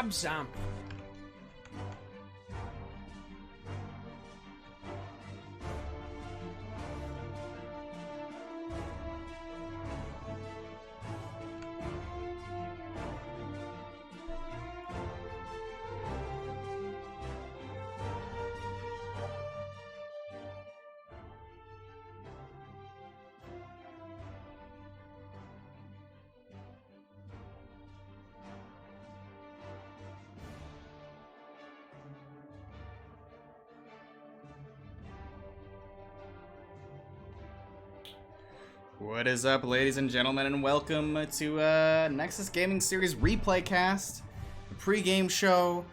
Grab some. What is up, ladies and gentlemen, and welcome to Nexus Gaming Series Replay Cast, the pre-game show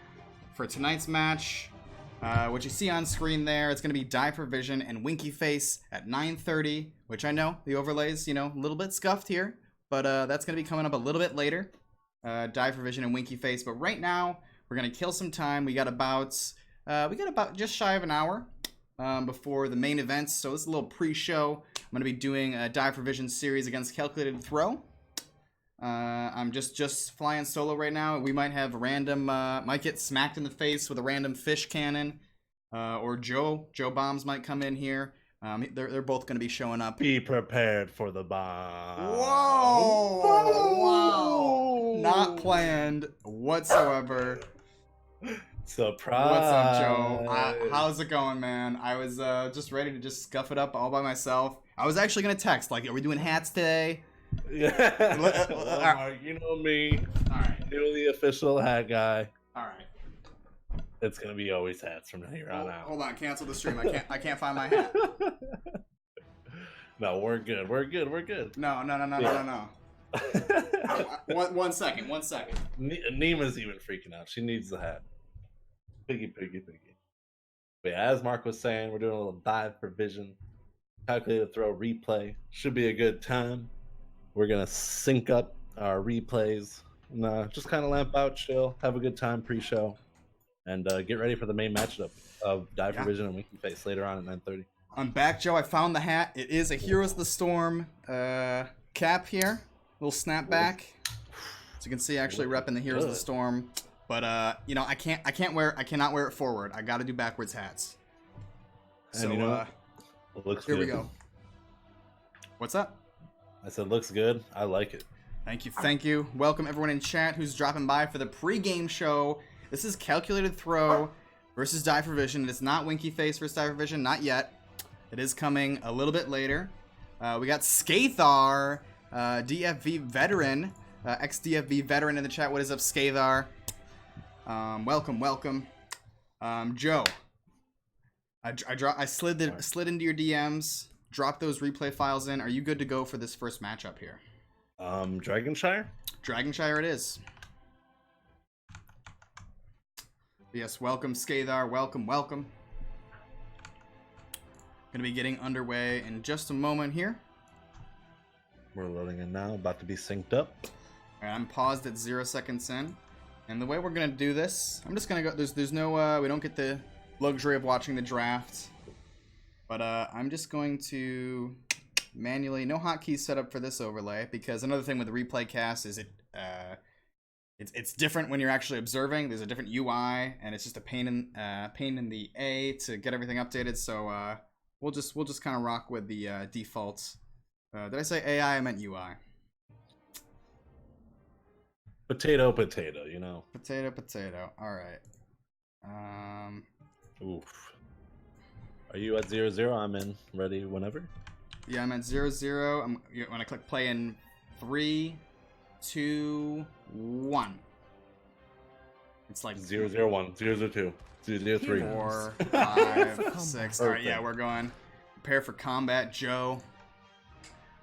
for tonight's match. What you see on screen there, it's going to be Diaper Vision and Winky Face at 9:30, which I know the overlay's, a little bit scuffed here, but that's going to be coming up a little bit later. Diaper Vision and Winky Face, but right now we're going to kill some time. We got about just shy of an hour before the main event, so this is a little pre-show. I'm going to be doing a Diaper Vision series against Calculated Throw. I'm just flying solo right now. We might have random, might get smacked in the face with a random fish cannon. Or Joe Bombs might come in here. They're both going to be showing up. Be prepared for the bomb. Whoa! Wow! Not planned whatsoever. Surprise! What's up, Joe? How's it going, man? I was just ready to just scuff it up all by myself. I was actually gonna text, like, are we doing hats today? Yeah. You know me. Alright. Newly official hat guy. Alright. It's gonna be always hats from here on out. Hold on, cancel the stream. I can't find my hat. No, we're good. We're good. No. One second. Nima's even freaking out. She needs the hat. Piggy. But yeah, as Mark was saying, we're doing a little Diaper Vision. Calculated Throw replay. Should be a good time. We're gonna sync up our replays. Just kind of lamp out, chill, have a good time pre-show, and get ready for the main matchup of Diaper Vision and Winky Face later on at 9:30. I'm back, Joe. I found the hat. It is a Heroes of the Storm cap here. Little snapback. As you can see, actually repping the Heroes of the Storm. But I cannot wear it forward. I got to do backwards hats. So it looks here good. we go. What's up? I said looks good. I like it. Thank you. Welcome everyone in chat who's dropping by for the pre-game show. This is Calculated Throw versus Diaper Vision. It's not Winky Face versus Diaper Vision, not yet. It is coming a little bit later. We got Skathar, DFV veteran, ex-DFV veteran in the chat. What is up, Skathar? Welcome. Joe, I slid into your DMs, dropped those replay files in. Are you good to go for this first matchup here? Dragonshire it is. Yes, welcome, Skathar. Welcome. Gonna be getting underway in just a moment here. We're loading in now, about to be synced up. All right, I'm paused at 0 seconds in. And the way we're gonna do this, I'm just gonna go. There's no. We don't get the luxury of watching the draft, but I'm just going to manually. No hotkeys set up for this overlay because another thing with the replay cast is it's different when you're actually observing. There's a different UI, and it's just a pain in the A to get everything updated. So we'll just kind of rock with the default. Did I say AI? I meant UI. Potato, Potato. All right. Oof. Are you at 0-0? I'm in. Ready whenever. Yeah, I'm at 0-0. I'm gonna click play in 3, 2, 1. It's like 0-0-1, 0-0-2, 0-0-3, 4, 5, 6. All right, yeah, we're going. Prepare for combat, Joe.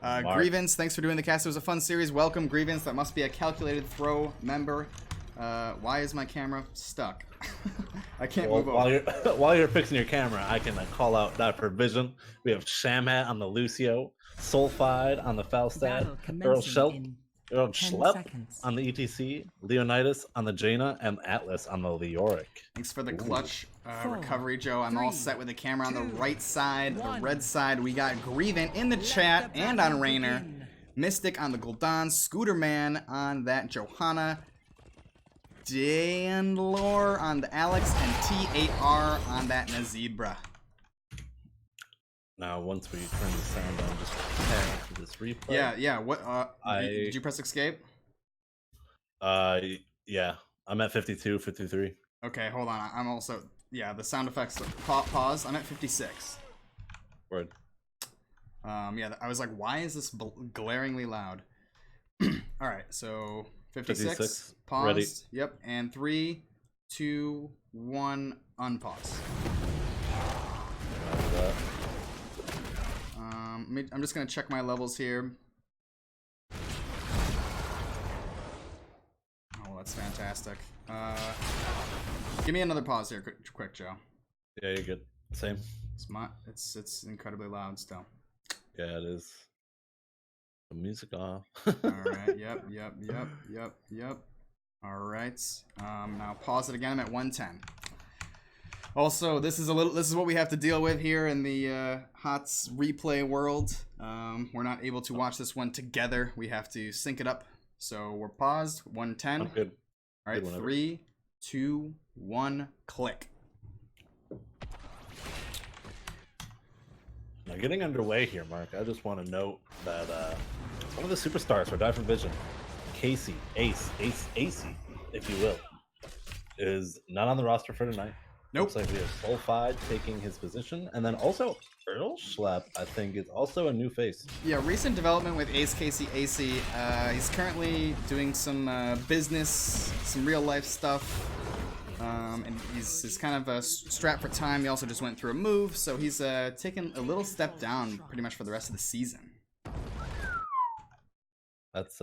Grievance, thanks for doing the cast. It was a fun series. Welcome, Grievance. That must be a Calculated Throw member. Why is my camera stuck? I can't move over. While you're fixing your camera, I can call out Diaper Vision. We have Shamhat on the Lucio, Sulfide on the Falstad, Earl Schlepp on the ETC, Leonidas on the Jaina, and Atlas on the Leoric. Thanks for the clutch recovery, Joe. I'm all set with the camera on the right side, the red side. We got Grievant in the chat and on Rainer. Mystic on the Gul'dan, Scooter Man on that Johanna. Danlore on the Alex and T8R on that Nazibra. Now, once we turn the sound on, just prepare for this replay. Yeah. What? Did you press escape? Yeah. I'm at 52, 53. Okay, hold on. I'm also the sound effects. Pause. I'm at 56. Word. Yeah. I was like, why is this glaringly loud? All right. So 56. Paused. Ready. Yep. And 3, 2, 1. Unpause. I'm just gonna check my levels here. Oh, that's fantastic. Give me another pause here, quick, Joe. Yeah, you're good. Same. It's incredibly loud still. Yeah, it is. The music off. All right. Yep. All right. Now pause it again. I'm at 110. Also, this is what we have to deal with here in the HOTS replay world. We're not able to watch this one together. We have to sync it up. So we're paused. 110. I'm good. All right. 3, 2, 1. Click. Now, getting underway here, Mark, I just want to note that one of the superstars for Diver Vision, Casey, Ace, if you will, is not on the roster for tonight. Nope. Looks like we have Sulfide taking his position. And then also Earl Schlepp, I think, is also a new face. Yeah, recent development with Ace Casey AC. He's currently doing some business, some real life stuff. And he's kind of strapped for time. He also just went through a move, so he's taken a little step down pretty much for the rest of the season. That's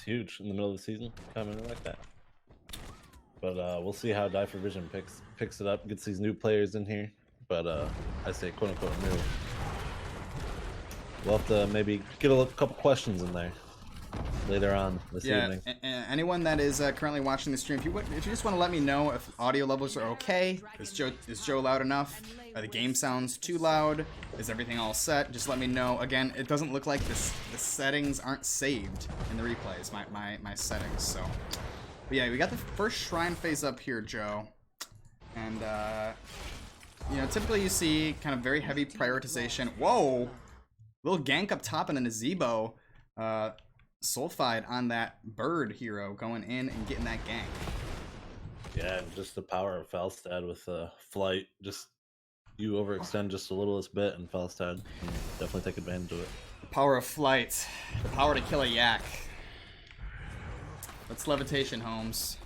huge in the middle of the season, coming in like that. But we'll see how Die for Vision picks it up, gets these new players in here. But I say quote unquote new. We'll have to maybe get a couple questions in there later on this evening. Anyone that is currently watching the stream, if you just want to let me know if audio levels are okay, is Joe loud enough? Are the game sounds too loud? Is everything all set? Just let me know. Again, it doesn't look like the settings aren't saved in the replays, my settings. So, but yeah, we got the first shrine phase up here, Joe, and typically you see kind of very heavy prioritization. Whoa, little gank up top and then a Zebo. Sulfide on that bird hero going in and getting that gank. Yeah, and just the power of Falstad with flight. Just you overextend just a littlest bit, and Falstad can definitely take advantage of it. The power of flight, the power to kill a yak. That's levitation, Holmes.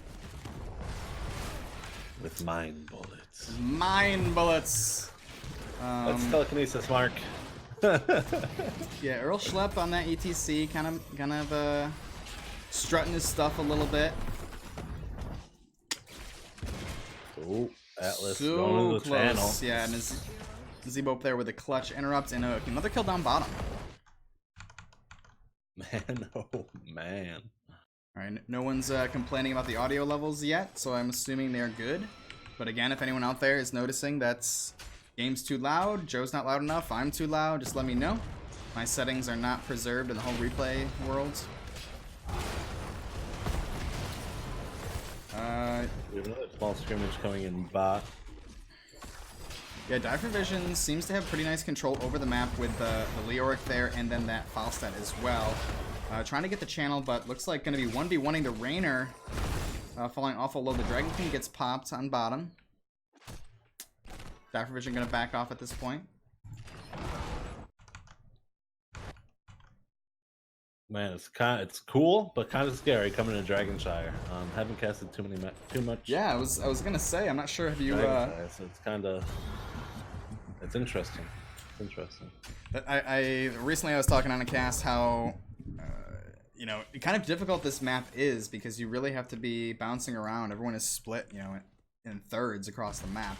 With mind bullets. Mind bullets. That's telekinesis, Mark. Yeah, Earl Schlepp on that ETC, kind of strutting his stuff a little bit. Oh, Atlas so going to the close. channel. Yeah, and Zebo up there with a clutch interrupt and another kill down bottom. Man, oh man. All right, no one's complaining about the audio levels yet, so I'm assuming they're good. But again, if anyone out there is noticing that's game's too loud, Joe's not loud enough, I'm too loud, just let me know. My settings are not preserved in the whole replay world. We have another small scrimmage coming in bot. Yeah, Die for Vision seems to have pretty nice control over the map with the Leoric there and then that Falstad as well. Trying to get the channel, but looks like going to be 1v1ing the Rainer. Falling awful low. The Dragon King gets popped on bottom. Die for Vision going to back off at this point. Man, it's cool, but kind of scary coming to Dragonshire. Haven't casted too much. Yeah, I was gonna say, I'm not sure if you. So it's interesting. It's interesting. I recently I was talking on a cast how kind of difficult this map is because you really have to be bouncing around. Everyone is split, in thirds across the map.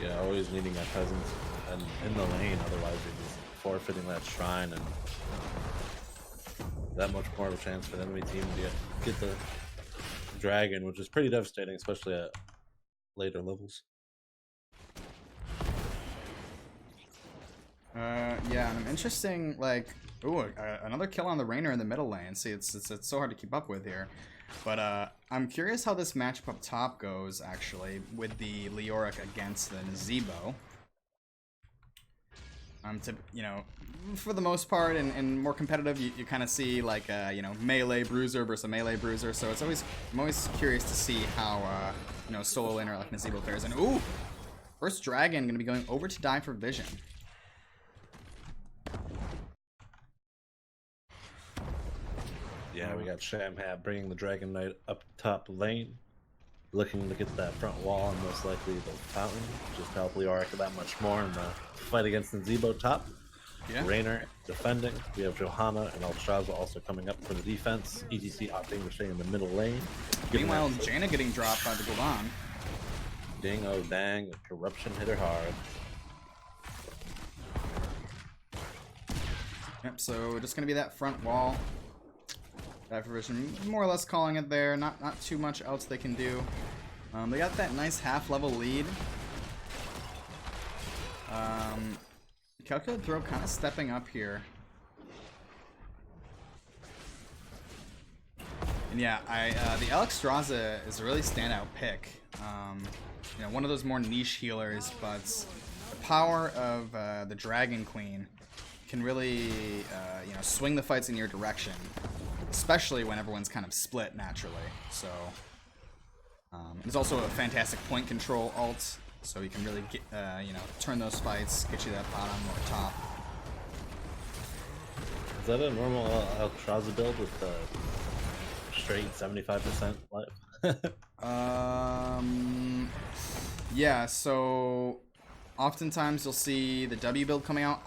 Yeah, always needing a presence and in the lane, otherwise you're just forfeiting that shrine and that much more of a chance for the enemy team to get the dragon, which is pretty devastating, especially at later levels. Yeah, and I'm interesting, like, ooh, another kill on the Rainer in the middle lane. See, it's so hard to keep up with here. But I'm curious how this matchup up top goes, actually, with the Leoric against the Nazebo. You know, for the most part, and more competitive, you kind of see like you know, melee bruiser versus a melee bruiser. So I'm always curious to see how you know, solo laner like Nazebo fares. And ooh, first dragon gonna be going over to die for vision. Yeah, we got Shamhat bringing the Dragon Knight up top lane, looking to get that front wall and most likely the fountain, just to help Leoric that much more in the fight against Nazebo top. Yeah. Rainer defending. We have Johanna and Alstraza also coming up for the defense. ETC opting to stay in the middle lane. Meanwhile, Jaina getting dropped by the Gul'dan. Ding, oh dang, corruption hit her hard. Yep, so just gonna be that front wall. That provision, more or less calling it there. Not too much else they can do. They got that nice half-level lead. Calculated throw kind of stepping up here. And yeah, the Alexstrasza is a really standout pick. You know, one of those more niche healers, but the power of the Dragon Queen can really you know, swing the fights in your direction, especially when everyone's kind of split naturally. So it's also a fantastic point control ult, so you can really get you know, turn those fights, get you that bottom or top. Is that a normal Alexstrasza build with the straight 75% life? Yeah, so oftentimes you'll see the W build coming out.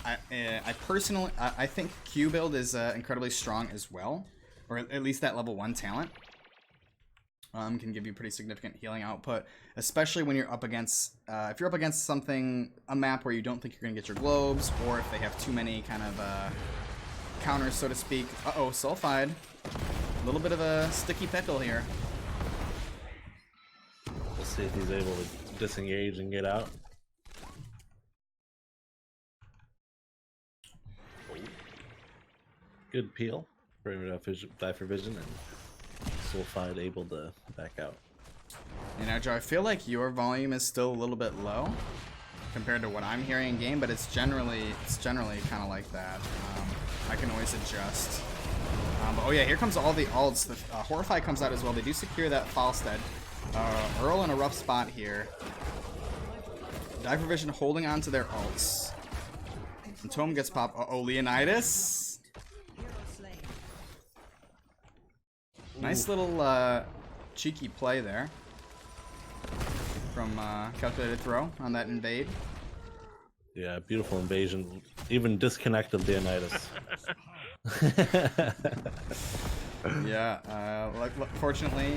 I personally, I think Q build is incredibly strong as well, or at least that level 1 talent can give you pretty significant healing output, especially when you're up against, if you're up against a map where you don't think you're gonna get your globes, or if they have too many kind of counters, so to speak. Uh-oh, Sulfide. A little bit of a sticky pickle here. We'll see if he's able to disengage and get out. Good peel for die for vision, and Sulfide able to back out. You know, Joe, I feel like your volume is still a little bit low compared to what I'm hearing in game, but it's generally kind of like that. I can always adjust. But oh yeah, here comes all the ults. The Horrify comes out as well. They do secure that Falstead. Earl in a rough spot here. Die for vision holding on to their ults. And Tome gets popped. Uh-oh, Leonidas. Nice little cheeky play there from Calculated Throw on that invade. Yeah, beautiful invasion. Even disconnected Leonidas. Yeah, fortunately,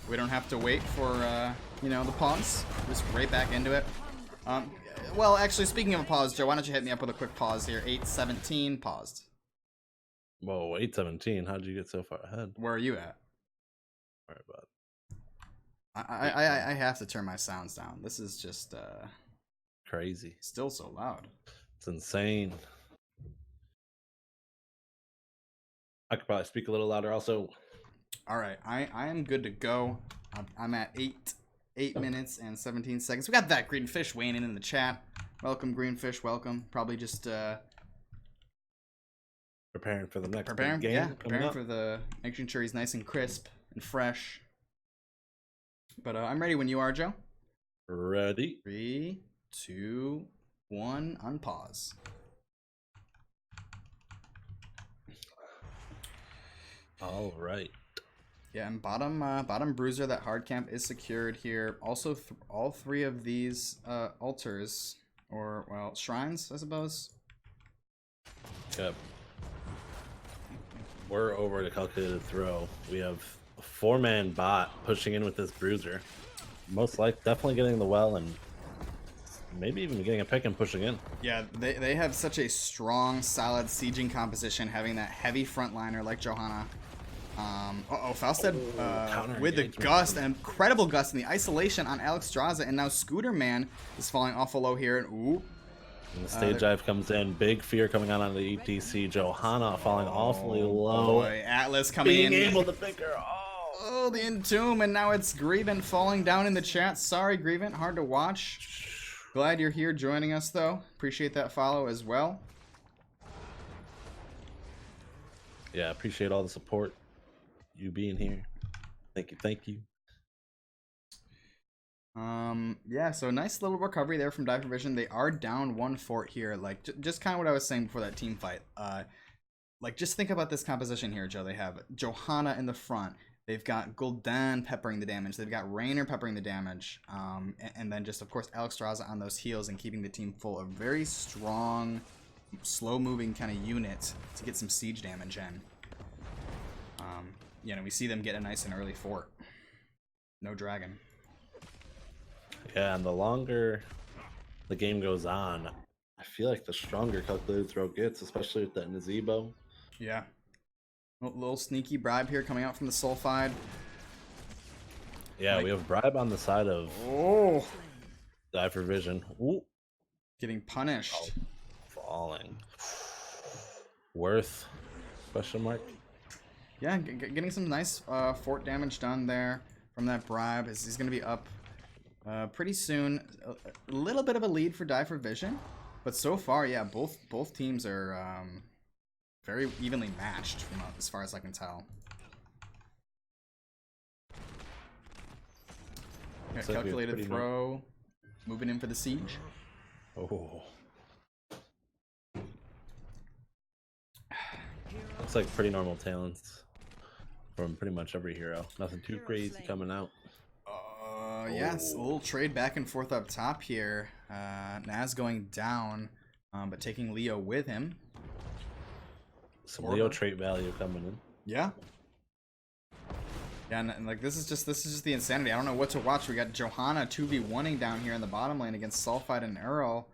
we don't have to wait for you know, the pause. Just right back into it. Well, actually, speaking of a pause, Joe, why don't you hit me up with a quick pause here? 8:17 paused. Whoa, 8:17. How'd you get so far ahead? Where are you at? All right, bud. I have to turn my sounds down. This is just Crazy. Still so loud. It's insane. I could probably speak a little louder also. All right, I am good to go. I'm at 8 minutes and 17 seconds. We got that Greenfish weighing in the chat. Welcome, Greenfish. Welcome. Probably just preparing for the next preparing, game. yeah, preparing for the making sure he's nice and crisp and fresh. But I'm ready when you are, Joe. Ready. 3, 2, 1. Unpause. All right. Yeah, and bottom bruiser, that hard camp is secured here. Also, all 3 of these altars, or well, shrines, I suppose. Yep. We're over to Calculated Throw. We have a 4-man bot pushing in with this bruiser. Most likely, definitely getting the well and maybe even getting a pick and pushing in. Yeah, they have such a strong, solid sieging composition, having that heavy frontliner like Johanna. Falstead with the gust, an incredible gust in the isolation on Alexstrasza, and now Scooter Man is falling awful low here. And ooh, And the stage dive comes in. Big fear coming out on the ETC. Johanna falling awfully low. Boy, Atlas coming in. Being able to pick her. Oh, the Entomb, and now it's Grievant falling down in the chat. Sorry, Grievant, hard to watch. Glad you're here joining us, though. Appreciate that follow as well. Yeah, appreciate all the support. You being here. Thank you, thank you. Yeah, so nice little recovery there from Dive Provision. They are down 1 fort here. Like, just kind of what I was saying before that team fight. Like, just think about this composition here, Joe. They have Johanna in the front. They've got Gul'dan peppering the damage. They've got Raynor peppering the damage. And then just, of course, Alexstrasza on those heals and keeping the team full. A very strong, slow-moving kind of unit to get some siege damage in. You know, we see them get a nice and early fort. No dragon. Yeah, and the longer the game goes on, I feel like the stronger Calculated Throw gets, especially with that Nazebo. Yeah. Little sneaky bribe here coming out from the Sulfide. Yeah, like, we have bribe on the side of Dive for Vision. Ooh. Getting punished. Falling. Worth? Question mark? Yeah, getting some nice fort damage done there from that bribe. He's going to be up pretty soon. A little bit of a lead for Dive for Vision, but so far, yeah, both teams are very evenly matched from as far as I can tell. Yeah, calculated throw, moving in for the siege. Oh. Looks like pretty normal talents from pretty much every hero. Nothing too crazy coming out. Yes, a little trade back and forth up top here. Naz going down, but taking Leo with him. Some Leo trait value coming in. Yeah. Yeah, and like this is just the insanity. I don't know what to watch. We got Johanna 2v1ing down here in the bottom lane against Sulfide and Earl.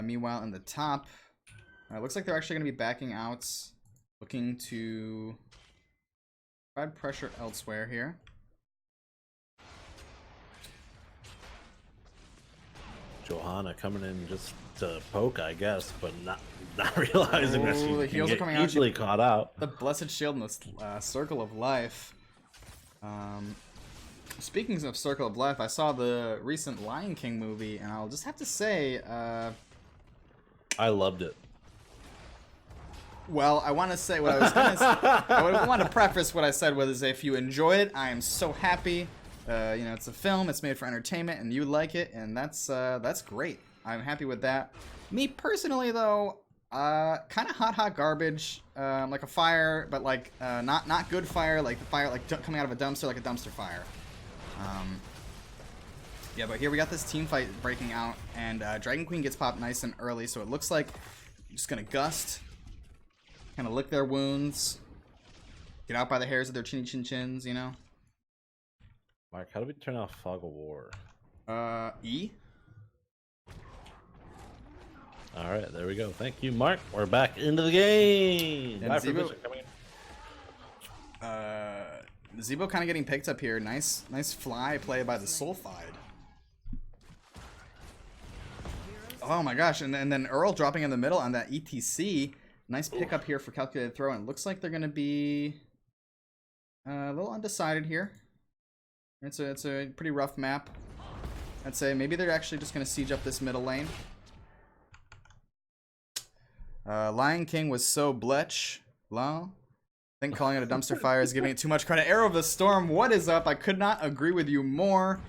Meanwhile, in the top, looks like they're actually going to be backing out, looking to provide pressure elsewhere here. Johanna coming in just to poke, I guess, but not realizing that she the heals are coming out. Easily caught out. The Blessed Shield in the Circle of Life. Speaking of Circle of Life, I saw the recent Lion King movie, and I'll just have to say, I loved it. Well, I want to say what I was going to say. I want to preface what I said with if you enjoy it, I am so happy. You know, it's a film, it's made for entertainment, and you like it, and that's great. I'm happy with that. Me personally, though, kind of hot garbage, like a fire, but like not good fire, like the fire like coming out of a dumpster, like a dumpster fire. Yeah, but here we got this team fight breaking out, and Dragon Queen gets popped nice and early, so it looks like I'm just gonna gust, kind of lick their wounds, get out by the hairs of their chins, you know. Mark, how do we turn off Fog of War? E. All right, there we go. Thank you, Mark. We're back into the game. And Zebo kind of getting picked up here. Nice fly play by the Sulfide. Oh my gosh, and then Earl dropping in the middle on that ETC. Nice pickup here for calculated throw, and it looks like they're going to be a little undecided here. It's a pretty rough map. I'd say maybe they're actually just going to siege up this middle lane. Lion King was so bletch. Low. I think calling it a dumpster fire is giving it too much credit. Arrow of the Storm, what is up? I could not agree with you more.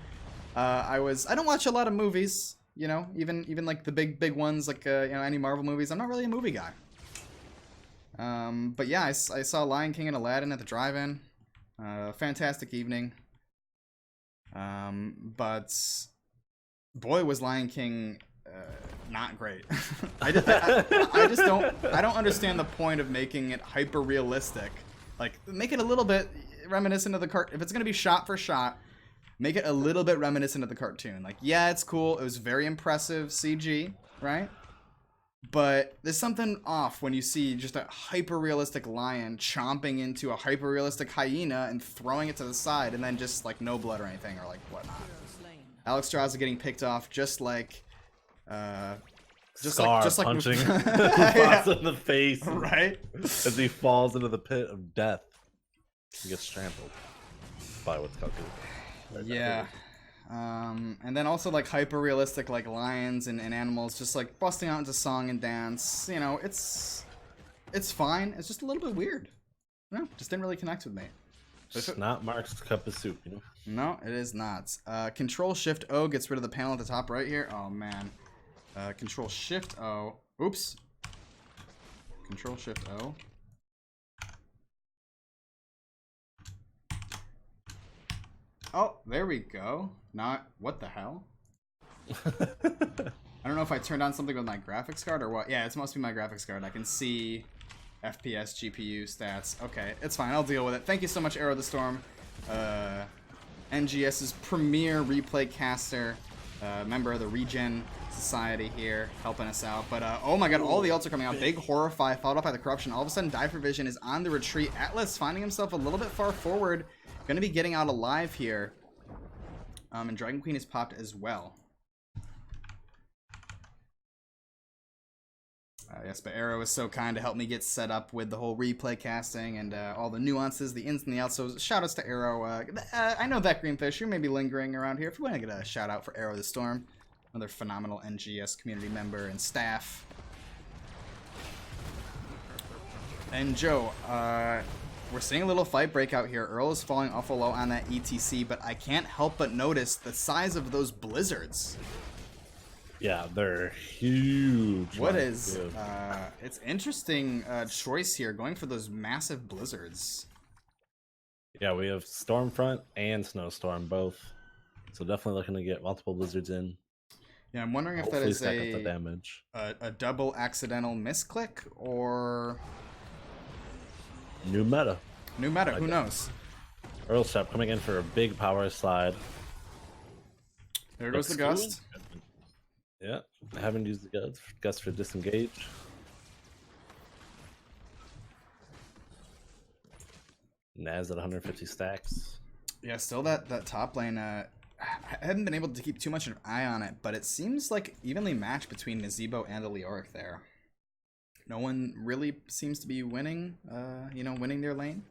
I don't watch a lot of movies, you know, even like the big ones, like you know, any Marvel movies. I'm not really a movie guy. But yeah, I saw Lion King and Aladdin at the drive-in. Fantastic evening. But boy, was Lion King not great. I just don't understand the point of making it hyper realistic. Like, make it a little bit reminiscent of the cart. If it's gonna be shot for shot, make it a little bit reminiscent of the cartoon. Like, yeah, it's cool. It was very impressive CG, right? But there's something off when you see just a hyper realistic lion chomping into a hyper realistic hyena and throwing it to the side, and then just like no blood or anything or like whatnot. Alexstrasza getting picked off just like Scar just like punching yeah. Fox in the face, right? as he falls into the pit of death. He gets trampled by what's called. Yeah. And then also like hyper realistic like lions and animals just like busting out into song and dance. You know, it's fine. It's just a little bit weird. No, just didn't really connect with me. It's not Mark's cup of soup, you know? No, it is not. Control Shift O gets rid of the panel at the top right here. Oh man. Control Shift O. Oops. Control Shift O. Oh, there we go. Not what the hell? I don't know if I turned on something with my graphics card or what. Yeah, it must be my graphics card. I can see FPS, GPU stats. Okay, it's fine. I'll deal with it. Thank you so much, Arrow the Storm. NGS's premier replay caster, member of the Regen Society here, helping us out. But oh my god, all the ults are coming out. Big Horrify, followed up by the Corruption. All of a sudden, Die for Vision is on the retreat. Atlas finding himself a little bit far forward. Going to be getting out alive here. And Dragon Queen is popped as well. Yes, but Arrow is so kind to help me get set up with the whole replay casting and all the nuances, the ins and the outs. So shout outs to Arrow. I know that Greenfish, you may be lingering around here. If you want to get a shout out for Arrow the Storm, another phenomenal NGS community member and staff. And Joe, we're seeing a little fight break out here. Earl is falling awful low on that ETC, but I can't help but notice the size of those blizzards. Yeah, they're huge. What is... it's interesting choice here, going for those massive blizzards. Yeah, we have Stormfront and Snowstorm both. So definitely looking to get multiple blizzards in. Yeah, I'm wondering if Hopefully that is stack up the damage. a double accidental misclick or... New meta. New meta, who knows? Earl Step coming in for a big power slide. There goes the Gust. Yeah, I haven't used the Gust for disengage. Naz at 150 stacks. Yeah, still that top lane. I haven't been able to keep too much of an eye on it, but it seems like evenly matched between Nazeebo and the Leoric there. No one really seems to be winning, winning their lane.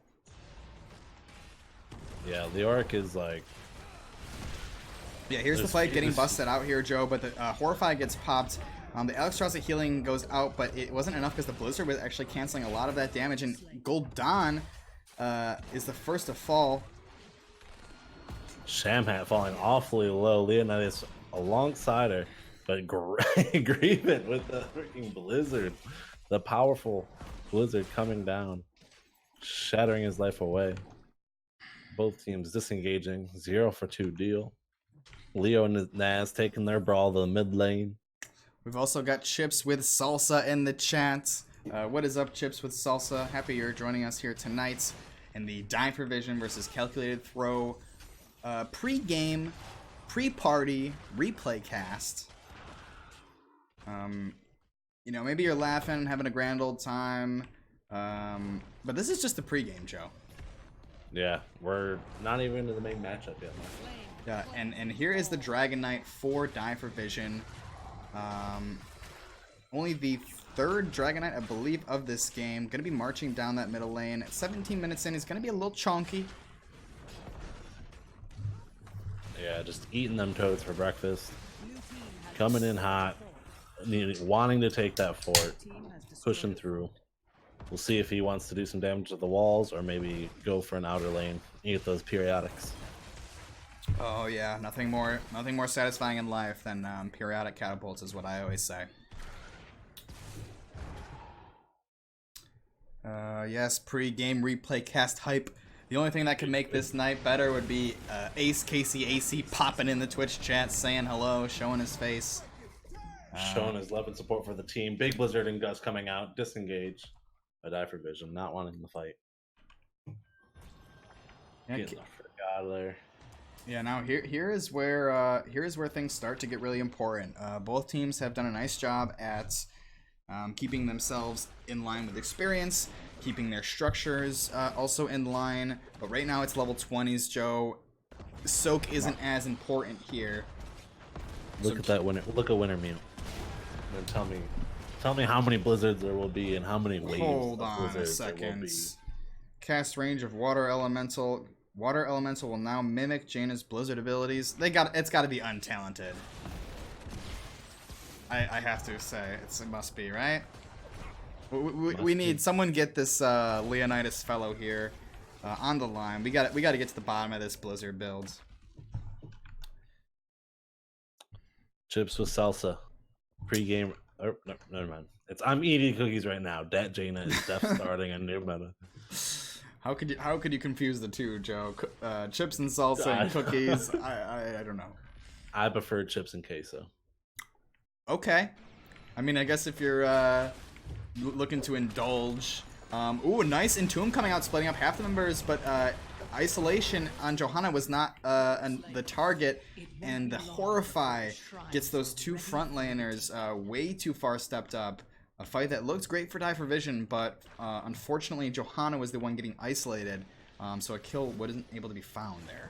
Yeah, Leoric is like... Yeah, here's the fight getting busted out here, Joe, but the Horrify gets popped. The Alexstrasza healing goes out, but it wasn't enough because the Blizzard was actually canceling a lot of that damage, and Gul'dan is the first to fall. Shamhat falling awfully low. Leonidas alongside her, but Grievant with the freaking Blizzard. The powerful Blizzard coming down, shattering his life away. Both teams disengaging. 0 for 2 deal. Leo and Naz taking their brawl to the mid lane. We've also got Chips with Salsa in the chat. What is up, Chips with Salsa? Happy you're joining us here tonight in the Die for Vision versus Calculated Throw pre-game, pre-party replay cast. Maybe you're laughing, having a grand old time, but this is just the pre-game, Joe. Yeah, we're not even into the main matchup yet, Mark. Yeah, and here is the Dragon Knight for Die for Vision. Only the third Dragon Knight, I believe, of this game. Going to be marching down that middle lane. 17 minutes in, he's going to be a little chonky. Yeah, just eating them toads for breakfast. Coming in hot. Wanting to take that fort. Pushing through. We'll see if he wants to do some damage to the walls or maybe go for an outer lane. Eat those periodics. Oh yeah, nothing more satisfying in life than periodic catapults is what I always say. Yes, pre-game replay cast hype. The only thing that could make this night better would be Ace Casey AC popping in the Twitch chat, saying hello, showing his face. Showing his love and support for the team. Big Blizzard and Gus coming out, disengage. A Die for Vision, not wanting the fight. Yeah, Getting the frick out of there. Yeah, now here is where things start to get really important. Both teams have done a nice job at keeping themselves in line with experience, keeping their structures also in line. But right now it's level 20s, Joe. Soak isn't as important here. Look at that winner. Look at Winter Mute. And tell me how many blizzards there will be and how many waves Hold of on a blizzards there will second. be. Cast range of water elemental. Water elemental will now mimic Jaina's blizzard abilities. It's got to be untalented. I have to say it must be, right? We need someone get this Leonidas fellow here on the line. We got to get to the bottom of this blizzard build. Chips with salsa. Pre-game. Oh, no, never mind. I'm eating cookies right now. Dat Jaina is def starting a new meta. How could you confuse the two, Joe? Chips and salsa and cookies. I don't know. I prefer chips and queso. Okay. I mean, I guess if you're looking to indulge. Ooh, nice Entomb coming out, splitting up half the members, but isolation on Johanna was not the target, and the Horrify gets those two front laners way too far stepped up. A fight that looked great for Die for Vision, but unfortunately Johanna was the one getting isolated, so a kill wasn't able to be found there.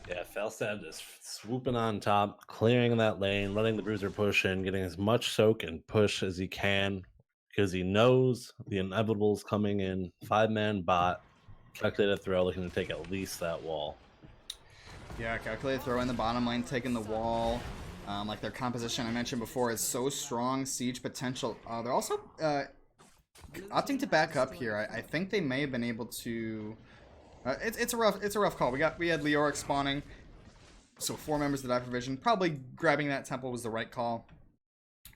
Yeah, Falstad just swooping on top, clearing that lane, letting the Bruiser push in, getting as much soak and push as he can, because he knows the inevitable is coming in. 5-man bot, calculated throw, looking to take at least that wall. Yeah, calculated throw in the bottom lane, taking the wall. Like their composition I mentioned before is so strong, siege potential. They're also opting to back up here. I think they may have been able to. It's a rough call. We had Leoric spawning, so 4 members of the Die for Vision. Probably grabbing that temple was the right call.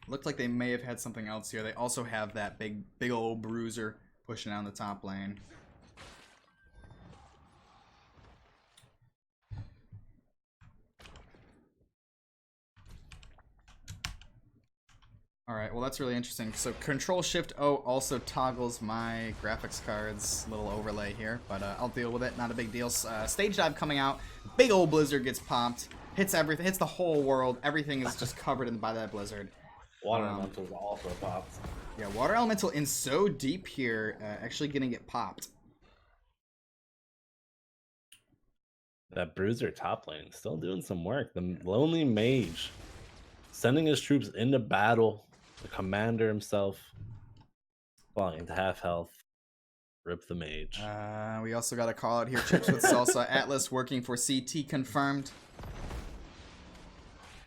Looked like they may have had something else here. They also have that big old bruiser pushing down the top lane. Alright, well that's really interesting. So Control-Shift-O also toggles my graphics card's little overlay here, but I'll deal with it, not a big deal. Stage Dive coming out, big old blizzard gets popped, hits everything, hits the whole world, everything is just covered by that blizzard. Water Elemental also popped. Yeah, Water Elemental in so deep here, actually gonna get popped. That Bruiser top lane still doing some work. The Lonely Mage sending his troops into battle. The commander himself falling into half health. Rip the mage. We also got a call out here. Chips with salsa. Atlas working for CT confirmed.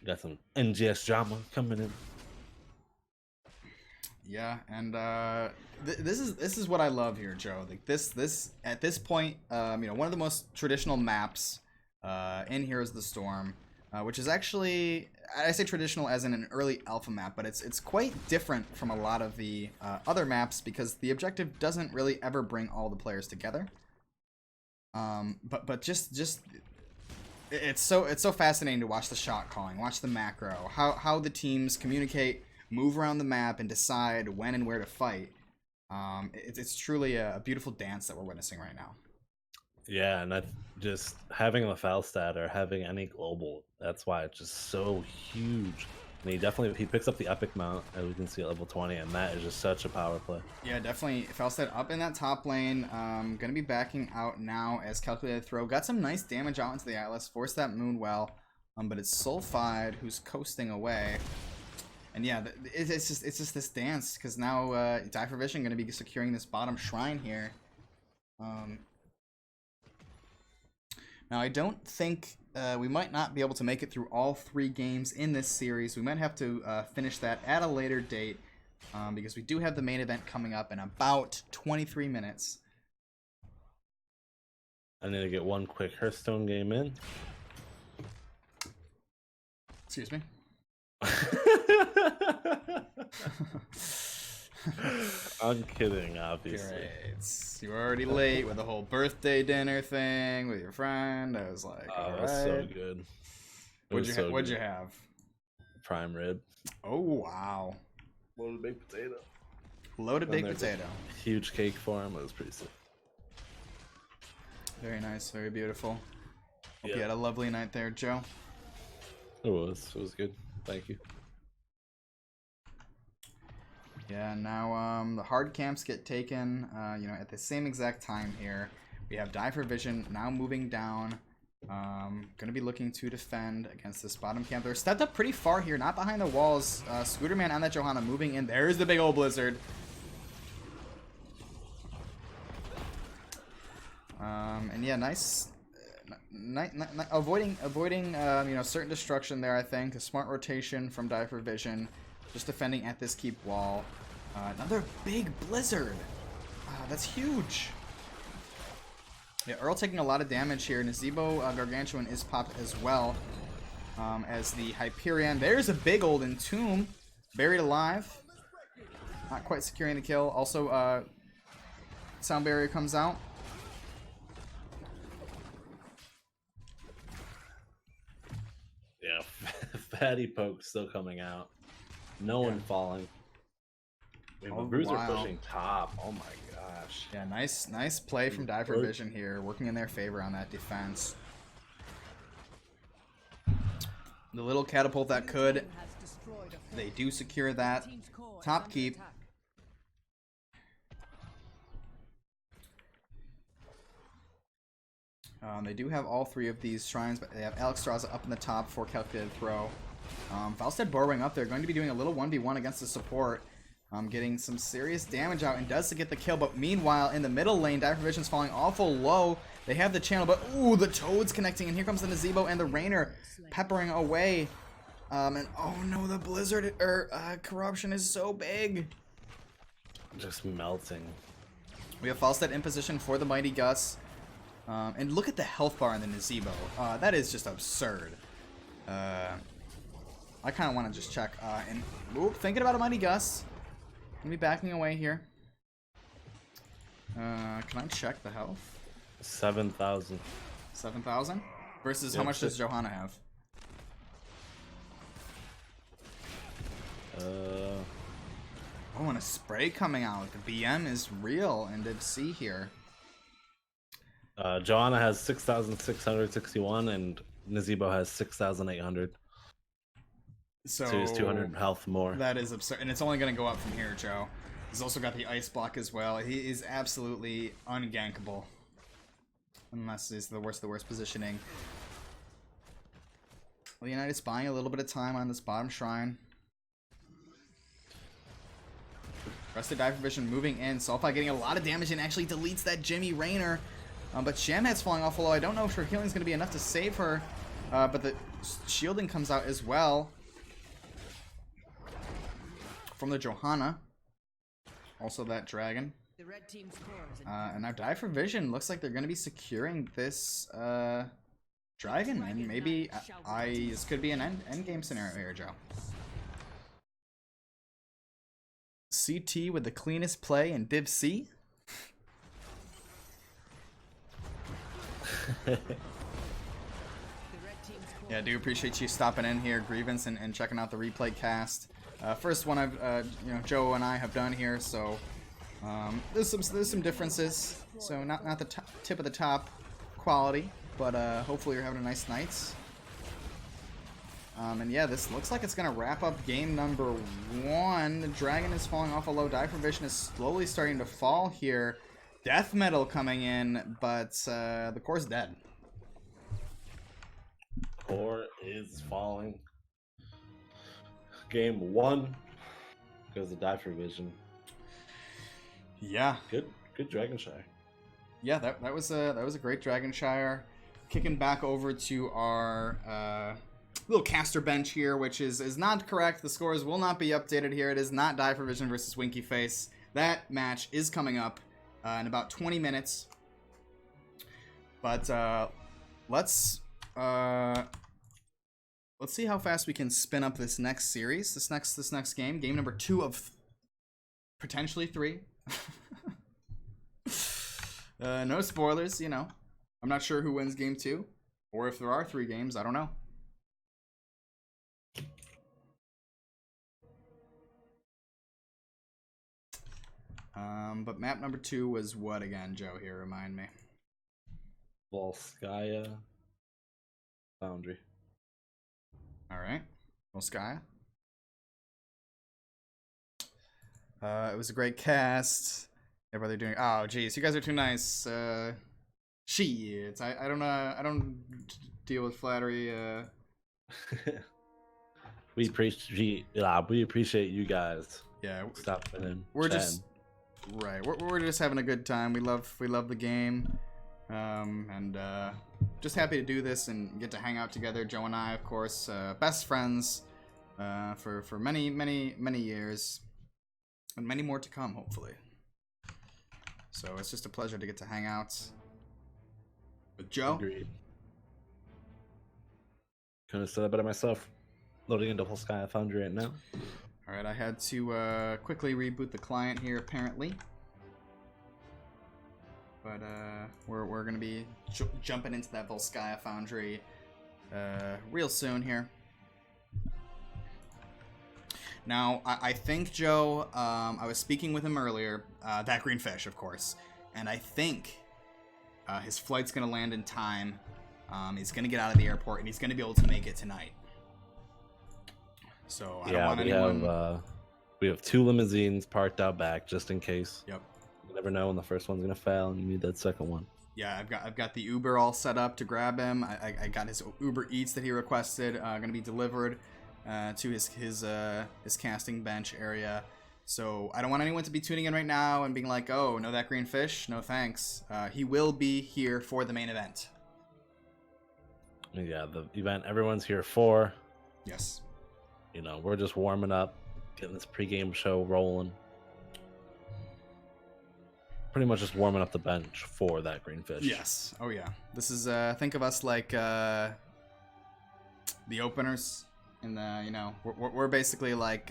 Got some NGS drama coming in. Yeah, and this is what I love here, Joe. Like this at this point, one of the most traditional maps in Heroes of the Storm, which is actually, I say traditional as in an early alpha map, but it's quite different from a lot of the other maps because the objective doesn't really ever bring all the players together. But just it's so fascinating to watch the shot calling, watch the macro, how the teams communicate, move around the map, and decide when and where to fight. It's truly a beautiful dance that we're witnessing right now. Yeah, and just having a Falstad or having any global, that's why it's just so huge. And he picks up the epic mount, as we can see at level 20, and that is just such a power play. Yeah, definitely. Falstad up in that top lane. Gonna be backing out now as calculated throw. Got some nice damage out into the Atlas, forced that moon well. But it's Sulfide who's coasting away. And yeah, it's just this dance, because now Die for Vision gonna be securing this bottom shrine here. Now I don't think we might not be able to make it through all 3 games in this series. We might have to finish that at a later date because we do have the main event coming up in about 23 minutes. I need to get one quick Hearthstone game in. Excuse me. I'm kidding, obviously. Great. You were already late with the whole birthday dinner thing with your friend. I was like, oh, all it was right. so good. What'd you have? Prime rib. Oh, wow. Loaded baked potato. Loaded baked potato. Huge cake for him. It was pretty sick. Very nice. Very beautiful. Hope you had a lovely night there, Joe. It was. It was good. Thank you. Yeah, now the hard camps get taken, at the same exact time here. We have Die for Vision now moving down Gonna be looking to defend against this bottom camp. They're stepped up pretty far here, not behind the walls. Scooterman on that Johanna moving in. There's the big old blizzard. And yeah, nice. Avoiding you know, certain destruction there. I think a smart rotation from Dive for Vision, just defending at this keep wall. Another big blizzard. That's huge. Yeah, Earl taking a lot of damage here. Nazebo Gargantuan is popped as well as the Hyperion. There's a big old Entomb buried alive. Not quite securing the kill. Also, Sound Barrier comes out. Yeah, Fatty Poke still coming out. No one falling. We have a Bruiser pushing top. Oh my gosh. Yeah, nice play from Dive for Vision here, working in their favor on that defense. The little catapult that could, they do secure that top keep. They do have all three of these shrines, but they have Alex Straza up in the top for calculated throw. Falstad borrowing up there, going to be doing a little 1v1 against the support. Getting some serious damage out and does to get the kill, but meanwhile in the middle lane, Dive for Vision's falling awful low. They have the channel, but ooh, the Toad's connecting, and here comes the Nazebo and the Rainer peppering away. And oh no, the Blizzard corruption is so big. Just melting. We have Falstad in position for the Mighty Gus. And look at the health bar in the Nazebo. That is just absurd. I kind of want to just check. And thinking about a Mighty Gus. Gonna be backing away here. Can I check the health? 7,000. 7,000? Versus how much does Johanna have? Oh, and a spray coming out. The BM is real and Div C here. Johanna has 6,661 and Nazebo has 6,800. So he's 200 health more. That is absurd. And it's only going to go up from here, Joe. He's also got the ice block as well. He is absolutely ungankable. Unless it's the worst positioning. Leonidas buying a little bit of time on this bottom shrine. Rest of Dive for Vision moving in. Sulfide getting a lot of damage and actually deletes that Jimmy Raynor. But Shamhead's falling off low. I don't know if her healing is going to be enough to save her. But the shielding comes out as well. From the Johanna. Also that dragon. And now Dive for Vision looks like they're going to be securing this dragon. And maybe this could be an end game scenario here, Joe. CT with the cleanest play in Div C. Yeah, I do appreciate you stopping in here, Grievance, and checking out the replay cast. First one I've, you know, Joe and I have done here, so there's some differences. So not the tip of the top quality, but hopefully you're having a nice night. And yeah, this looks like it's gonna wrap up game number 1. The dragon is falling off a low. Dive for Vision is slowly starting to fall here. Death metal coming in, but the core's dead. Core is falling. Game 1 goes to Dive for Vision. Yeah. Good Dragonshire. Yeah, that was a great Dragonshire. Kicking back over to our little caster bench here, which is not correct. The scores will not be updated here. It is not Dive for Vision versus Winky Face. That match is coming up in about 20 minutes. But let's see how fast we can spin up this next series, this next game number 2 of potentially 3. No spoilers, you know. I'm not sure who wins game 2, or if there are 3 games, I don't know. But map number 2 was what again, Joe? Here, remind me. Volskaya Foundry. All right, Volskaya. It was a great cast. Everybody doing. Oh, geez, you guys are too nice. Shit, I don't deal with flattery. We appreciate you guys. Yeah, Stopping in. we're chatting. just right. We're just having a good time. We love the game, and just happy to do this and get to hang out together. Joe and I, of course, best friends for many years, and many more to come, hopefully. So it's just a pleasure to get to hang out with Joe. Agreed. Couldn't have said it better myself. Loading into Sky Foundry right now. All right, I had to quickly reboot the client here, apparently. But we're gonna be jumping into that Volskaya Foundry real soon here. Now, I think Joe, I was speaking with him earlier, that green fish, of course, and I think his flight's gonna land in time. He's gonna get out of the airport, and he's gonna be able to make it tonight. So I don't want anyone. We have 2 limousines parked out back just in case. Yep. You never know when the first one's gonna fail, and you need that second one. Yeah, I've got the Uber all set up to grab him. I got his Uber Eats that he requested, gonna be delivered to his casting bench area. So I don't want anyone to be tuning in right now and being like, "Oh, no, that green fish? No, thanks." He will be here for the main event. Yeah, the event everyone's here for. Yes. You know, we're just warming up, getting this pregame show rolling. Pretty much just warming up the bench for that green fish. Yes. Oh yeah. This is think of us like the openers, and we're basically like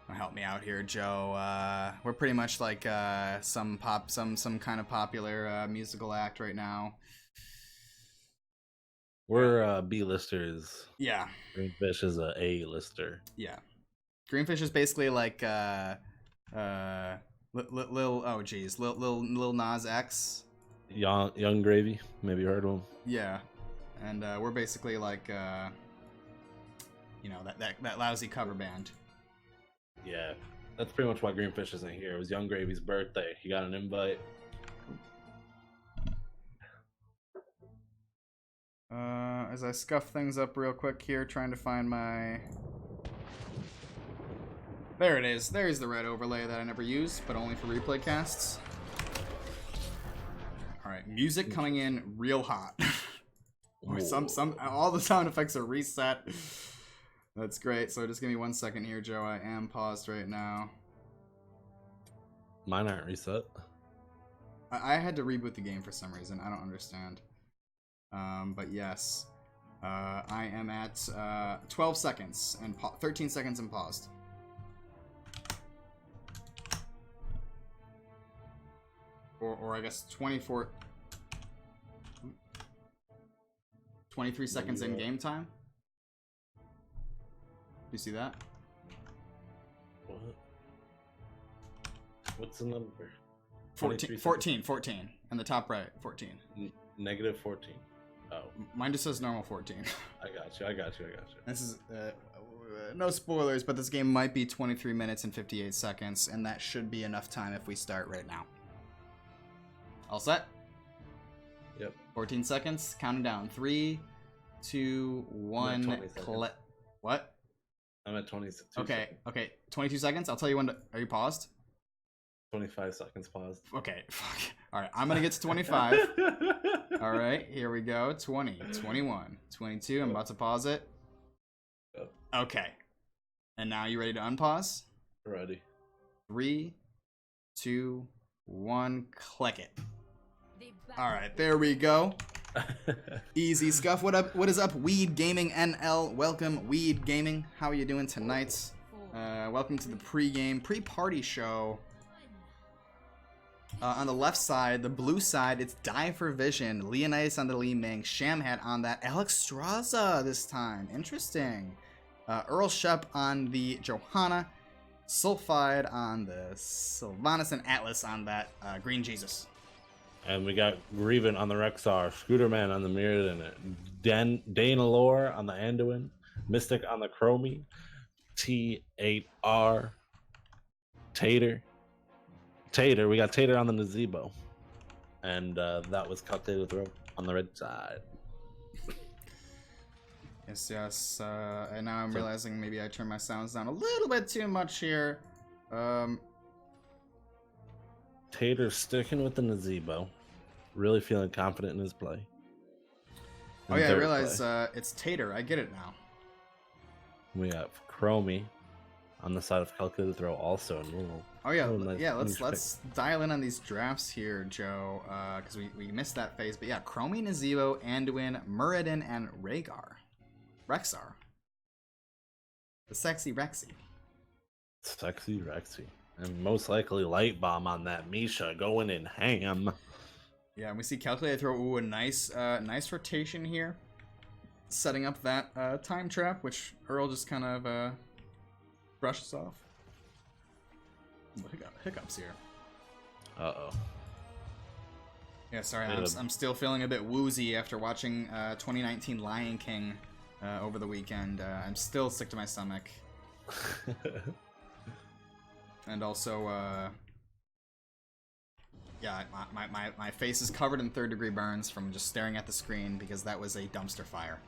help me out here, Joe. We're pretty much like some kind of popular musical act right now. We're B-listers. Yeah. Greenfish is a A-lister. Yeah. Greenfish is basically like Lil Nas X. Young Gravy. Maybe you heard of him. Yeah. And we're basically like that lousy cover band. Yeah. That's pretty much why Greenfish isn't here. It was Young Gravy's birthday. He got an invite. As I scuff things up real quick here, trying to find my... There it is. There's the red overlay that I never use, but only for replay casts. Alright, music coming in real hot. Or all the sound effects are reset. That's great. So just give me 1 second here, Joe. I am paused right now. Mine aren't reset. I had to reboot the game for some reason. I don't understand. But yes, I am at 12 seconds and 13 seconds and paused. Or I guess 23 seconds in game time. Do you see that? What? What's the number? 14 in the top right. 14. Negative 14. Oh. Mine just says normal 14. I got you. This is no spoilers, but this game might be 23 minutes and 58 seconds, and that should be enough time if we start right now. All set? Yep. 14 seconds. Counting down. 3, 2, 1. What? I'm at 22. Okay. 22 seconds. I'll tell you when to... Are you paused? 25 seconds paused. Okay. Fuck. All right. I'm going to get to 25. All right. Here we go. 20, 21, 22. I'm about to pause it. Yep. Okay. And now you ready to unpause? Ready. 3, 2, 1. Click it. All right. There we go. Easy scuff. What up? What is up, Weed Gaming NL? Welcome, Weed Gaming. How are you doing tonight? Welcome to the pre-party show. On the left side, the blue side, it's Die for Vision. Leonidas on the Li Ming. Shamhat on that. Alex Straza this time. Interesting. Earl Shep on the Johanna. Sulfide on the Sylvanas, and Atlas on that Green Jesus. And we got Grievin on the Rexar, Scooterman on the Mirrodin, Dana Lore on the Anduin, Mystic on the Chromie, T8R, Tater, we got Tater on the Nazebo. and that was calculated throw on the red side. Yes. And now I'm realizing maybe I turned my sounds down a little bit too much here. Tater sticking with the Nazebo. Really feeling confident in his play. Oh yeah, I realize it's Tater. I get it now. We got Chromie on the side of calculated throw also. Let's dial in on these drafts here, Joe, because we missed that phase. But yeah, Chromie, Nazebo, Anduin, Muradin, and Rexar. The sexy Rexy. Sexy Rexy. And most likely Light Bomb on that Misha going in ham. Yeah, and we see calculated throw. Ooh, a nice rotation here. Setting up that time trap, which Earl just kind of brushes off. Hiccups here. Uh-oh. Yeah, sorry, I'm still feeling a bit woozy after watching 2019 Lion King over the weekend. I'm still sick to my stomach. And also, yeah, my face is covered in third-degree burns from just staring at the screen because that was a dumpster fire.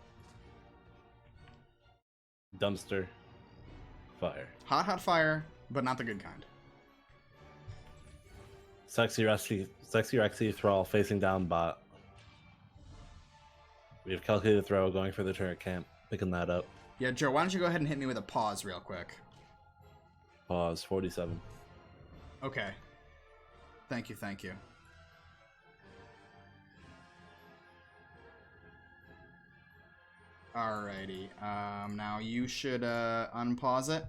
Dumpster fire. Hot fire, but not the good kind. Sexy Rexy Thrall facing down bot. We have calculated throw going for the turret camp, picking that up. Yeah, Joe, why don't you go ahead and hit me with a pause real quick? Pause, 47. Okay. Thank you. Alrighty. Now you should unpause it.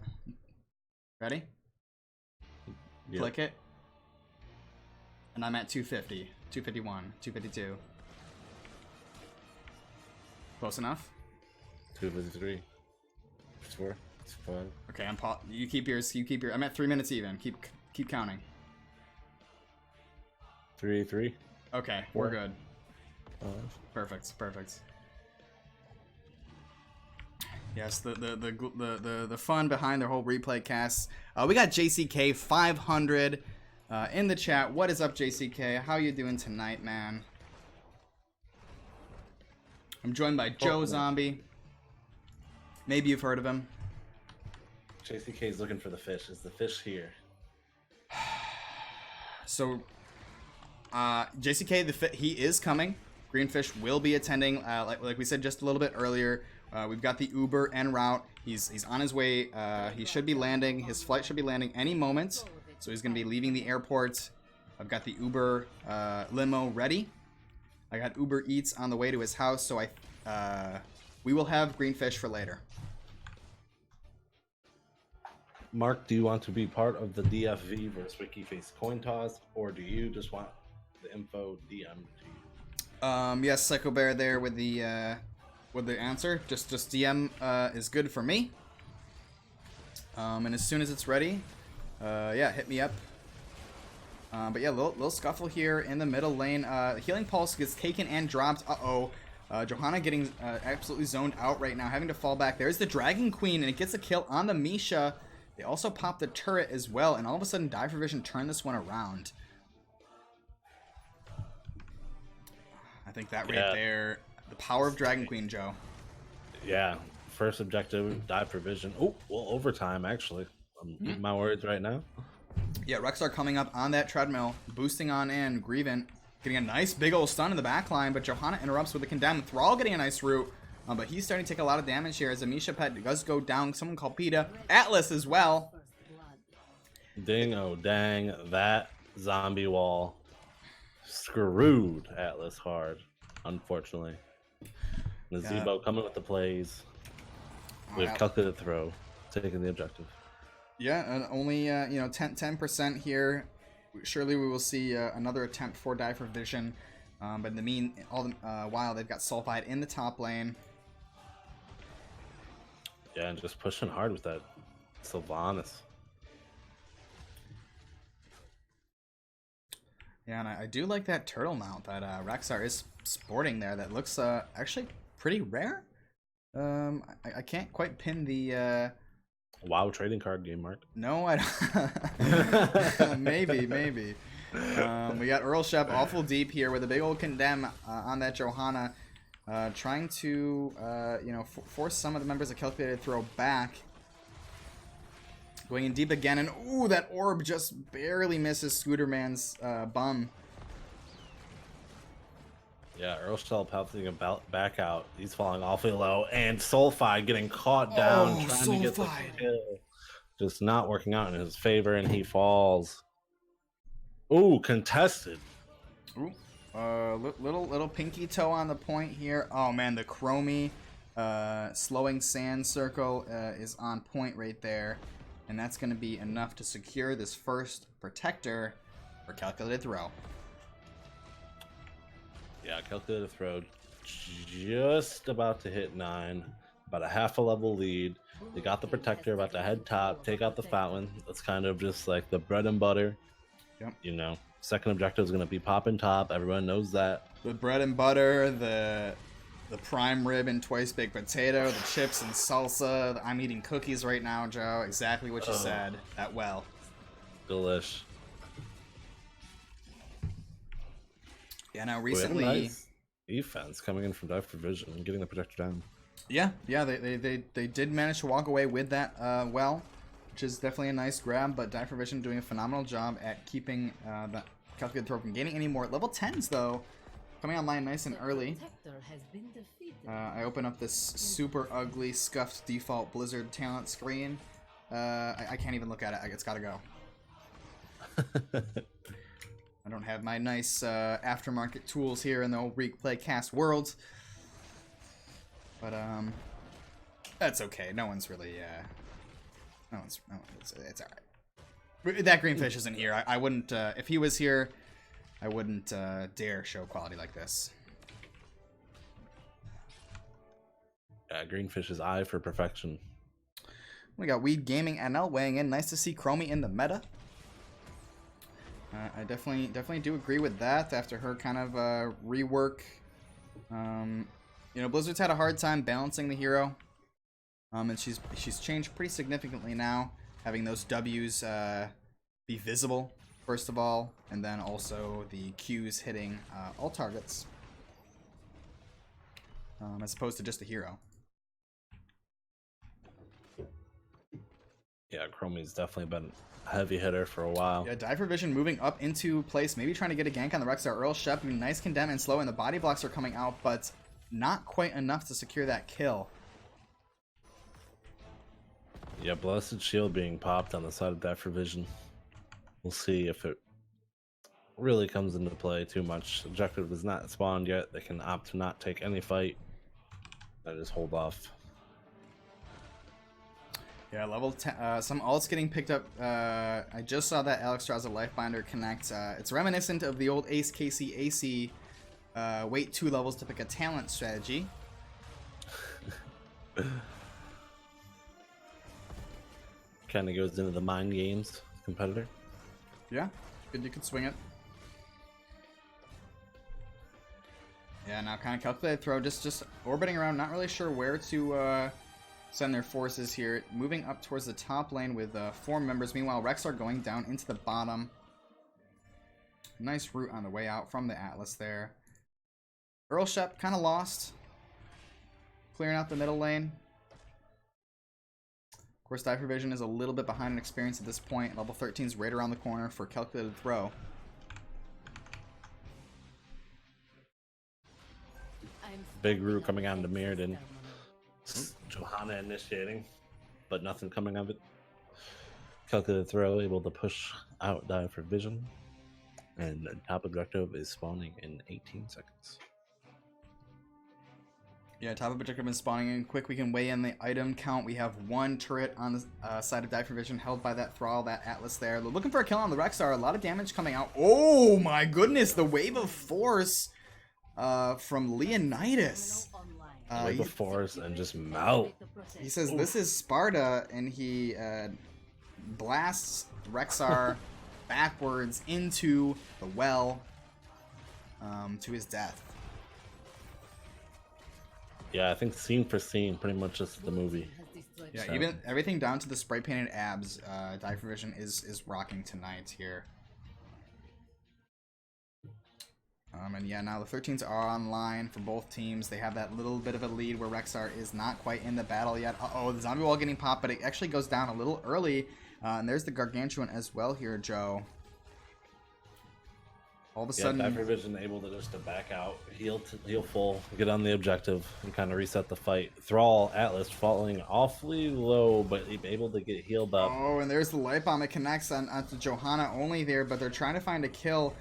Ready? Yep. Click it. And I'm at 250, 251, 252. Close enough? 253. 4. 5. Okay, you keep yours. I'm at 3 minutes even. Keep counting. 3. Okay, 4. we're good. 5. Perfect. Yes, the fun behind the whole replay cast. We got JCK 500 in the chat. What is up, JCK? How you doing tonight, man? I'm joined by Joe Zombie. Maybe you've heard of him. JCK is looking for the fish. Is the fish here? So, JCK, he is coming. Greenfish will be attending, like we said just a little bit earlier. We've got the Uber en route. He's on his way. He should be landing. His flight should be landing any moment. So he's going to be leaving the airport. I've got the Uber limo ready. I got Uber Eats on the way to his house. So we will have Greenfish for later. Mark, do you want to be part of the DFV versus WikiFace coin toss, or do you just want the info DM to you? Yes, Psycho Bear there with the answer. Just DM is good for me. And as soon as it's ready, yeah, hit me up. But yeah, little scuffle here in the middle lane. Healing Pulse gets taken and dropped. Johanna getting absolutely zoned out right now, having to fall back. There's the Dragon Queen, and it gets a kill on the Misha. They also pop the turret as well, and all of a sudden, Die for Vision turned this one around. I think that right there, the power of Dragon Queen, Joe. Yeah, first objective, Die for Vision. Oh, well, overtime, actually. I'm eating my words right now. Yeah, Rexar coming up on that treadmill, boosting on in. Grievant getting a nice big old stun in the back line, but Johanna interrupts with the Condemn. Thrall getting a nice root. But he's starting to take a lot of damage here as Amisha Pet does go down. Someone called PETA. Atlas as well. Ding, oh dang, that zombie wall screwed Atlas hard, unfortunately. Nazebo coming with the plays. We've calculated throw, taking the objective. Yeah, and only 10% here. Surely we will see another attempt for Die for Vision. But in the while they've got Sulfide in the top lane. Yeah, and just pushing hard with that Sylvanas. Yeah, and I do like that turtle mount that Rexar is sporting there. That looks actually pretty rare. I can't quite pin the... WoW trading card game, Mark. No, I don't. Maybe. We got Earl Shep awful deep here with a big old condemn on that Johanna, trying to force some of the members of Calculated Throw back. Going in deep again, and ooh, that orb just barely misses Scooterman's bum. Yeah, Earl Shell pouncing about back out. He's falling awfully low, and Soulfide getting caught down, trying to get the kill. Just not working out in his favor, and he falls. Ooh, contested. Ooh, little pinky toe on the point here. Oh man, the Chromie slowing sand circle is on point right there, and that's going to be enough to secure this first protector for Calculated Throw. Yeah, Calculated Throw just about to hit 9, about a half a level lead. They got the protector, about to head top, take out the fountain. That's kind of just like the bread and butter. Yep. You know, second objective is going to be popping top. Everyone knows that. The bread and butter, the prime rib and twice baked potato, the chips and salsa. I'm eating cookies right now, Joe. Exactly what you said. That well. Delish. Yeah, now recently, nice defense coming in from Dive Provision and getting the protector down. Yeah, they did manage to walk away with that well, which is definitely a nice grab. But Dive Provision doing a phenomenal job at keeping the Calculated Throw from gaining any more. Level 10s though, coming online nice and early. I open up this super ugly scuffed default Blizzard talent screen. I can't even look at it. It's gotta go. I don't have my nice aftermarket tools here in the old replay cast world. But that's okay. No one's really it's all right. That greenfish isn't here. I wouldn't if he was here, I wouldn't dare show quality like this. Yeah, Greenfish's eye for perfection. We got Weed Gaming NL weighing in. Nice to see Chromie in the meta. I definitely do agree with that after her kind of rework. Blizzard's had a hard time balancing the hero, and she's changed pretty significantly now, having those W's be visible first of all, and then also the Q's hitting all targets, as opposed to just the hero. Yeah, Chromie's definitely been a heavy hitter for a while. Yeah, Dive Vision moving up into place, maybe trying to get a gank on the Rexar. Earl Shep, nice condemn and slow, and the body blocks are coming out, but not quite enough to secure that kill. Yeah, Blessed Shield being popped on the side of Dive Vision. We'll see if it really comes into play too much. Objective is not spawned yet. They can opt to not take any fight. And just hold off. Yeah, level 10. Some ults getting picked up. I just saw that Alex Straza Lifebinder connect. It's reminiscent of the old Ace KC AC wait 2 levels to pick a talent strategy. Kind of goes into the mind games competitor. Yeah, good. You could swing it. Yeah, now kind of Calculated Throw, just orbiting around, not really sure where to send their forces here. Moving up towards the top lane with 4 members. Meanwhile, Rexar going down into the bottom. Nice route on the way out from the Atlas there. Earl Shep kind of lost. Clearing out the middle lane. Of course, Dive Vision is a little bit behind in experience at this point. Level 13 is right around the corner for Calculated Throw. Big root coming on to Mirrodin. Johanna initiating, but nothing coming of it. Calculated Throw able to push out Dive Vision. And the top objective is spawning in 18 seconds. Yeah, top objective is spawning in quick. We can weigh in the item count. We have 1 turret on the side of Dive Vision held by that Thrall, that Atlas there. They're looking for a kill on the Rexar. A lot of damage coming out. Oh my goodness, the wave of force from Leonidas. Wave of force and just melt. He says this is Sparta, and he blasts Rexar backwards into the well to his death. Yeah, I think scene for scene, pretty much just the movie. Yeah, so. Even everything down to the spray painted abs. Dive Vision is rocking tonight here. And yeah, now the 13s are online for both teams. They have that little bit of a lead where Rexar is not quite in the battle yet. Uh-oh, the zombie wall getting popped, but it actually goes down a little early. And there's the Gargantuan as well here, Joe. All of a sudden, Diver Vision able to just to back out, heal full, get on the objective, and kind of reset the fight. Thrall Atlas falling awfully low, but able to get healed up. Oh, and there's the light bomb. It connects onto Johanna only there, but they're trying to find a kill.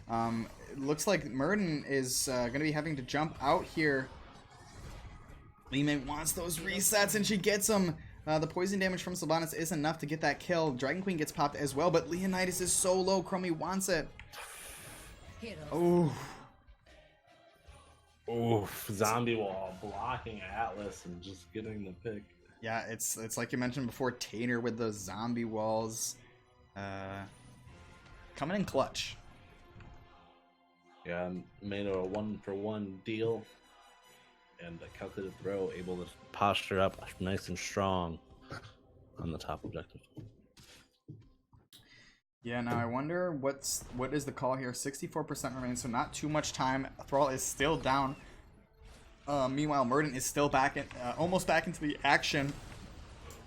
It looks like Murden is going to be having to jump out here. Lima wants those resets, and she gets them. The poison damage from Sylvanas is enough to get that kill. Dragon Queen gets popped as well, but Leonidas is so low. Chromie wants it. Oh. Oof, zombie wall blocking Atlas and just getting the pick. Yeah, it's like you mentioned before, Tater with those zombie walls. Coming in clutch. Yeah, made a 1-for-1 deal. And a calculated throw, able to posture up nice and strong on the top objective. Yeah, now I wonder what is the call here. 64% remains, so not too much time. Thrall is still down. Meanwhile, Murden is still back in, almost back into the action.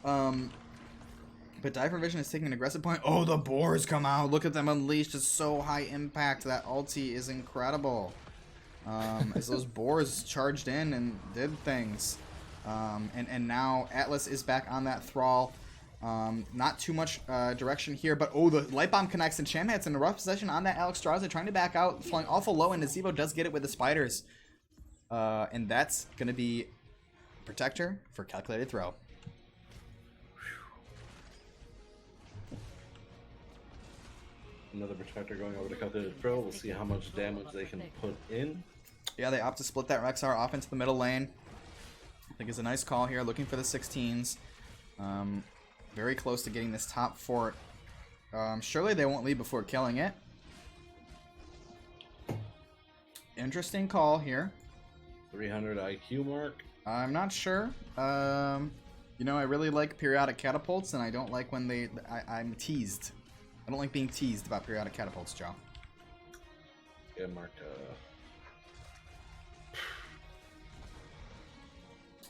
But Diver Vision is taking an aggressive point. Oh, the boars come out. Look at them unleashed. It's so high impact. That ulti is incredible. As those boars charged in and did things. And now Atlas is back on that Thrall. Not too much direction here, but oh, the light bomb connects, and Shamhat's in a rough position on that Alex Straza, trying to back out, flying awful low, and Nazebo does get it with the spiders. And that's going to be Protector for calculated throw. Another Protector going over to calculated throw. We'll see how much damage they can put in. Yeah, they opt to split that Rexar off into the middle lane. I think it's a nice call here, looking for the 16s. Very close to getting this top fort. Surely they won't leave before killing it. Interesting call here. 300 IQ mark. I'm not sure. You know, I really like periodic catapults, and I don't like when I'm teased. I don't like being teased about periodic catapults, Joe. Yeah, mark.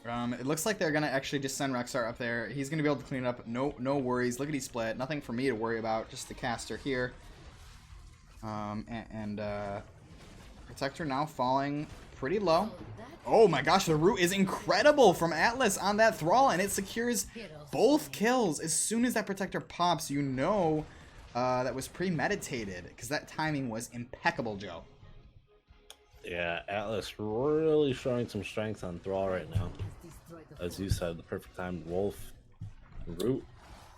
It looks like they're gonna actually just send Rexar up there. He's gonna be able to clean it up. No worries. Lickety split. Nothing for me to worry about. Just the caster here. Protector now falling pretty low. Oh my gosh, the root is incredible from Atlas on that Thrall, and it secures both kills. As soon as that Protector pops, you know that was premeditated, because that timing was impeccable, Joe. Yeah, Atlas really showing some strength on Thrall right now. As you said, the perfect timed Wolf root.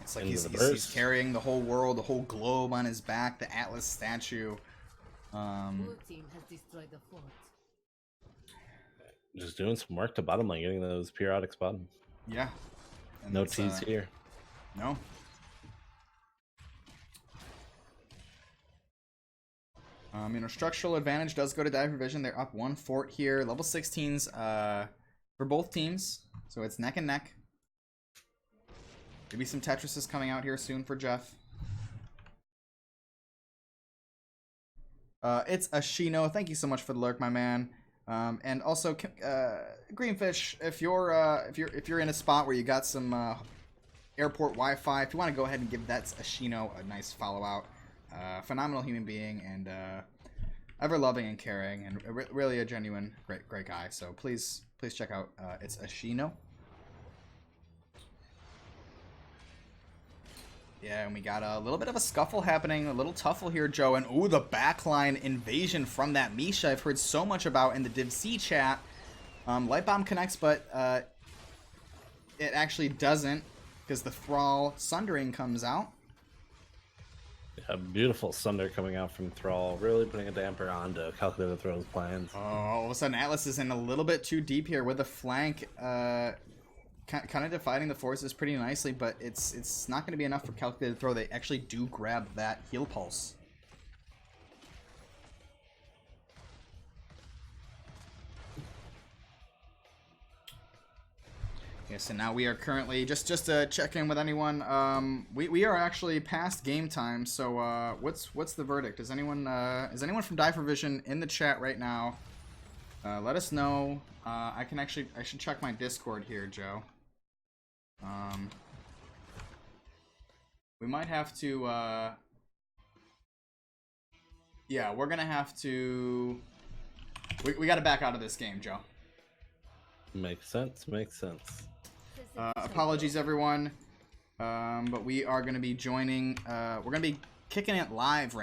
It's like he's carrying the whole world, the whole globe on his back, the Atlas statue. Blue team has destroyed the fort. Just doing some work to bottom lane, getting those periodics bottom. Yeah. And no tease here. No. You know, structural advantage does go to Diver Vision. They're up 1 fort here. Level 16s for both teams. So it's neck and neck. Maybe some Tetrises coming out here soon for Jeff. It's Ashino. Thank you so much for the lurk, my man. And also, Greenfish, if you're in a spot where you got some airport Wi-Fi, if you want to go ahead and give that Ashino a nice follow out. Phenomenal human being, and ever loving and caring, and really a genuine great guy. So please check out it's Ashino. Yeah, and we got a little bit of a scuffle happening, a little tuffle here, Joe, and ooh, the backline invasion from that Misha I've heard so much about in the Div C chat. Light bomb connects, but it actually doesn't, because the Thrall Sundering comes out. A beautiful Sunder coming out from Thrall, really putting a damper on to Calculated Throw's plans. Oh, all of a sudden Atlas is in a little bit too deep here with the flank, kind of dividing the forces pretty nicely, but it's not going to be enough for Calculated Throw. They actually do grab that heal pulse. Yes, and now we are currently just to check in with anyone. We are actually past game time. So what's the verdict? Is anyone from Dive Vision in the chat right now? Let us know. I should check my Discord here, Joe. We might have to. Yeah, we're gonna have to. We got to back out of this game, Joe. Makes sense. Makes sense. Apologies, everyone. But we are going to be joining. We're going to be kicking it live right